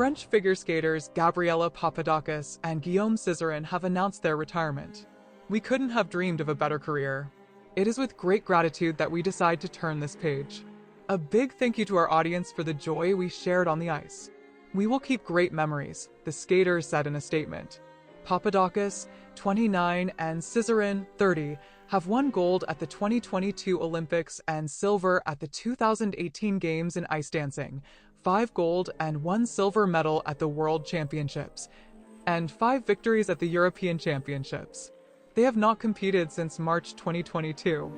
French figure skaters Gabriela Papadakis and Guillaume Cizerin have announced their retirement. We couldn't have dreamed of a better career. It is with great gratitude that we decide to turn this page. A big thank you to our audience for the joy we shared on the ice. We will keep great memories, the skaters said in a statement. Papadakis, 29, and Cizerin, 30, have won gold at the 2022 Olympics and silver at the 2018 Games in ice dancing, 5 gold and 1 silver medal at the World Championships, and 5 victories at the European Championships. They have not competed since March 2022.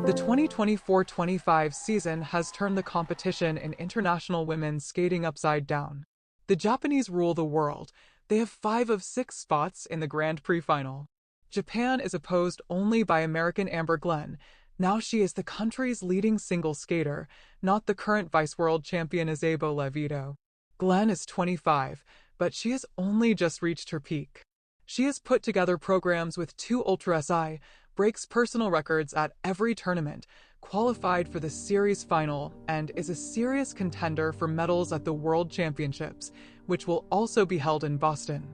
The 2024-25 season has turned the competition in international women's skating upside down. The Japanese rule the world. They have 5 of 6 spots in the Grand Prix final. Japan is opposed only by American Amber Glenn. Now she is the country's leading single skater, not the current vice-world champion Isabelle Levito. Glenn is 25, but she has only just reached her peak. She has put together programs with 2 Ultra SI, breaks personal records at every tournament, qualified for the series final, and is a serious contender for medals at the World Championships, which will also be held in Boston.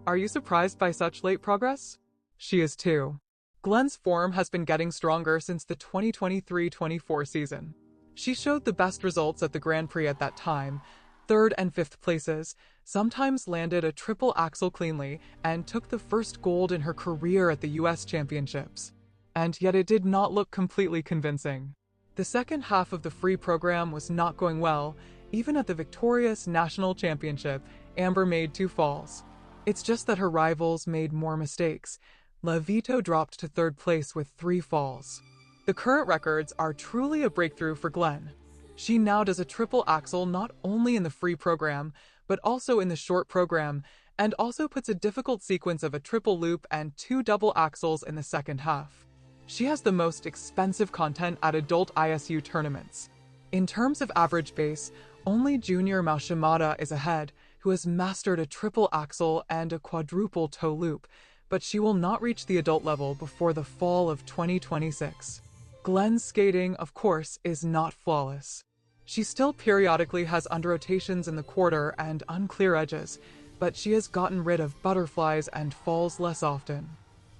Are you surprised by such late progress? She is too. Glenn's form has been getting stronger since the 2023-24 season. She showed the best results at the Grand Prix at that time, 3rd and 5th places, sometimes landed a triple axel cleanly, and took the first gold in her career at the US Championships. And yet it did not look completely convincing. The second half of the free program was not going well. Even at the victorious national championship, Amber made 2 falls. It's just that her rivals made more mistakes. Levito dropped to 3rd place with 3 falls. The current records are truly a breakthrough for Glenn. She now does a triple axel not only in the free program, but also in the short program, and also puts a difficult sequence of a triple loop and 2 double axels in the second half. She has the most expensive content at adult ISU tournaments. In terms of average base, only junior Mao Shimada is ahead, who has mastered a triple axel and a quadruple toe loop, but she will not reach the adult level before the fall of 2026. Glenn's skating, of course, is not flawless. She still periodically has under-rotations in the quarter and unclear edges, but she has gotten rid of butterflies and falls less often.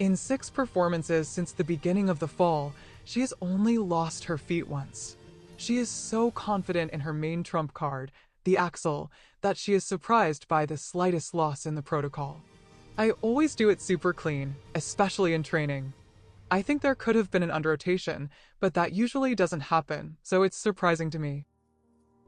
In 6 performances since the beginning of the fall, she has only lost her feet once. She is so confident in her main trump card, the axel, that she is surprised by the slightest loss in the protocol. I always do it super clean, especially in training. I think there could have been an under-rotation, but that usually doesn't happen, so it's surprising to me.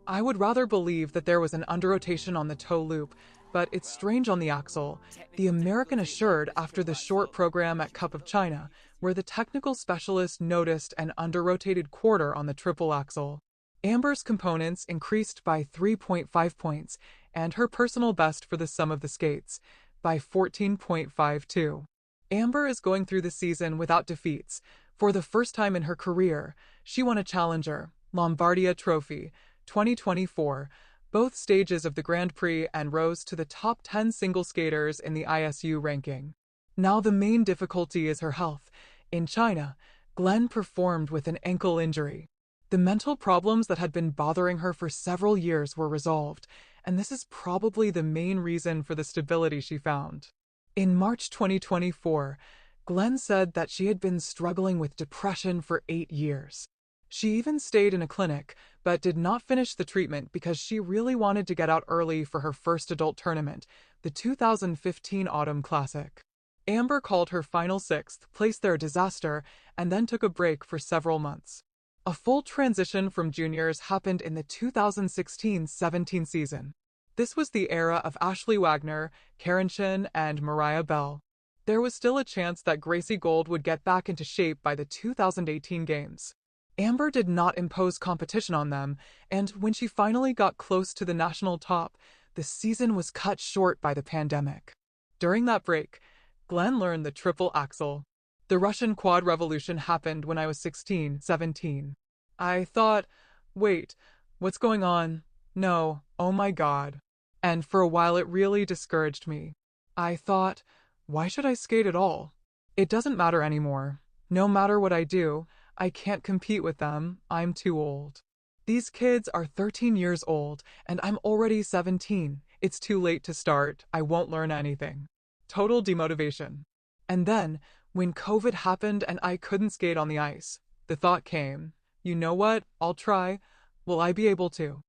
I would rather believe that there was an under-rotation on the toe loop, but it's strange on the axle, the American assured after the short program at Cup of China, where the technical specialist noticed an under-rotated quarter on the triple axle. Amber's components increased by 3.5 points, and her personal best for the sum of the skates, by 14.52. Amber is going through the season without defeats. For the first time in her career, she won a challenger, Lombardia Trophy, 2024, both stages of the Grand Prix, and rose to the top 10 single skaters in the ISU ranking. Now the main difficulty is her health. In China, Glenn performed with an ankle injury. The mental problems that had been bothering her for several years were resolved, and this is probably the main reason for the stability she found. In March 2024, Glenn said that she had been struggling with depression for 8 years. She even stayed in a clinic, but did not finish the treatment because she really wanted to get out early for her first adult tournament, the 2015 Autumn Classic. Amber called her final 6th place there a disaster and then took a break for several months. A full transition from juniors happened in the 2016-17 season. This was the era of Ashley Wagner, Karen Chen, and Mariah Bell. There was still a chance that Gracie Gold would get back into shape by the 2018 Games. Amber did not impose competition on them, and when she finally got close to the national top, the season was cut short by the pandemic. During that break, Glenn learned the triple axel. The Russian quad revolution happened when I was 16, 17. I thought, wait, what's going on? No, oh my God. And for a while it really discouraged me. I thought, why should I skate at all? It doesn't matter anymore. No matter what I do, I can't compete with them, I'm too old. These kids are 13 years old, and I'm already 17. It's too late to start. I won't learn anything. Total demotivation. And then, when COVID happened and I couldn't skate on the ice, the thought came, you know what? I'll try. Will I be able to?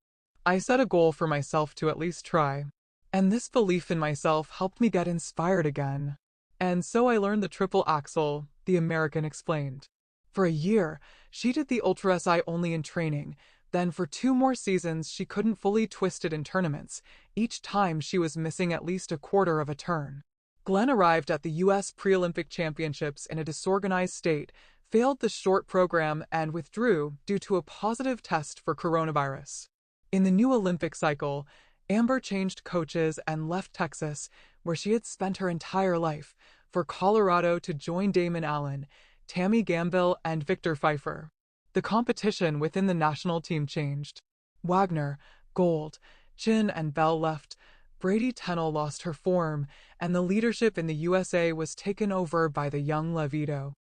I set a goal for myself to at least try. And this belief in myself helped me get inspired again. And so I learned the triple axel, the American explained. For a year, she did the Ultra SI only in training. Then for 2 more seasons, she couldn't fully twist it in tournaments. Each time she was missing at least a quarter of a turn. Glenn arrived at the US Pre-Olympic Championships in a disorganized state, failed the short program, and withdrew due to a positive test for coronavirus. In the new Olympic cycle, Amber changed coaches and left Texas, where she had spent her entire life, for Colorado to join Damon Allen, Tammy Gambill, and Victor Pfeiffer. The competition within the national team changed. Wagner, Gold, Chin, and Bell left. Brady Tennell lost her form, and the leadership in the USA was taken over by the young Levito.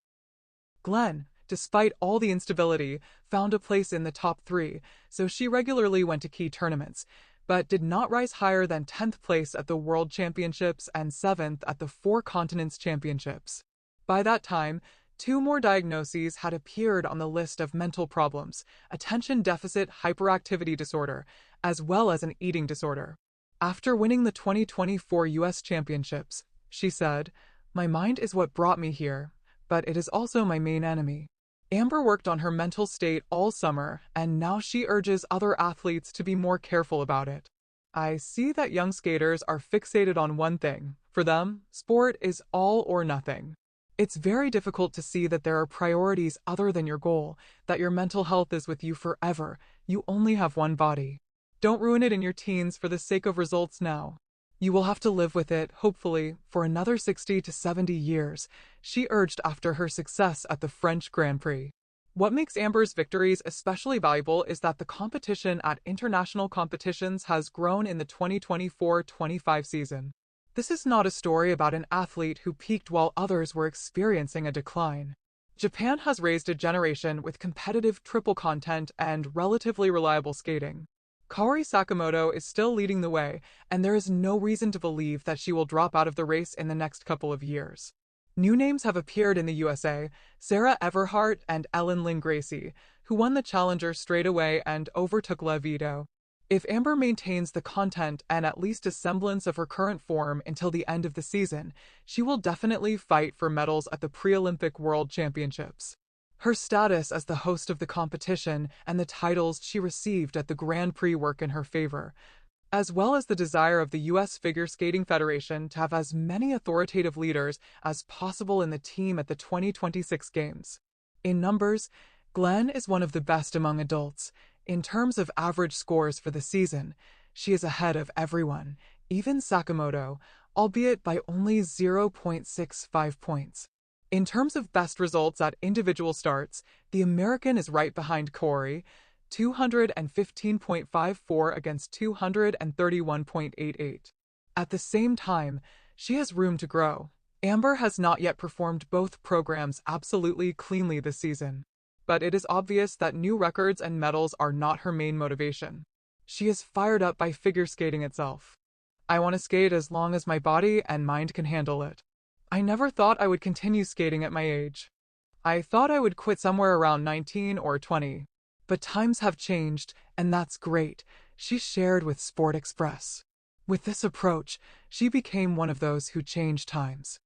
Glenn, despite all the instability, found a place in the top 3, so she regularly went to key tournaments, but did not rise higher than 10th place at the World Championships and 7th at the Four Continents Championships. By that time, 2 more diagnoses had appeared on the list of mental problems: attention deficit hyperactivity disorder, as well as an eating disorder. After winning the 2024 US Championships, she said, "My mind is what brought me here, but it is also my main enemy." Amber worked on her mental state all summer, and now she urges other athletes to be more careful about it. I see that young skaters are fixated on one thing. For them, sport is all or nothing. It's very difficult to see that there are priorities other than your goal, that your mental health is with you forever. You only have one body. Don't ruin it in your teens for the sake of results now. You will have to live with it, hopefully, for another 60 to 70 years, she urged after her success at the French Grand Prix. What makes Amber's victories especially valuable is that the competition at international competitions has grown in the 2024-25 season. This is not a story about an athlete who peaked while others were experiencing a decline. Japan has raised a generation with competitive triple content and relatively reliable skating. Kaori Sakamoto is still leading the way, and there is no reason to believe that she will drop out of the race in the next couple of years. New names have appeared in the USA: Sarah Everhart and Ellen Lynn Gracie, who won the Challenger straight away and overtook Levito. If Amber maintains the content and at least a semblance of her current form until the end of the season, she will definitely fight for medals at the Pre-Olympic World Championships. Her status as the host of the competition and the titles she received at the Grand Prix work in her favor, as well as the desire of the U.S. Figure Skating Federation to have as many authoritative leaders as possible in the team at the 2026 Games. In numbers, Glenn is one of the best among adults. In terms of average scores for the season, she is ahead of everyone, even Sakamoto, albeit by only 0.65 points. In terms of best results at individual starts, the American is right behind Kaori, 215.54 against 231.88. At the same time, she has room to grow. Amber has not yet performed both programs absolutely cleanly this season, but it is obvious that new records and medals are not her main motivation. She is fired up by figure skating itself. I want to skate as long as my body and mind can handle it. I never thought I would continue skating at my age. I thought I would quit somewhere around 19 or 20. But times have changed, and that's great, she shared with Sport Express. With this approach, she became one of those who change times.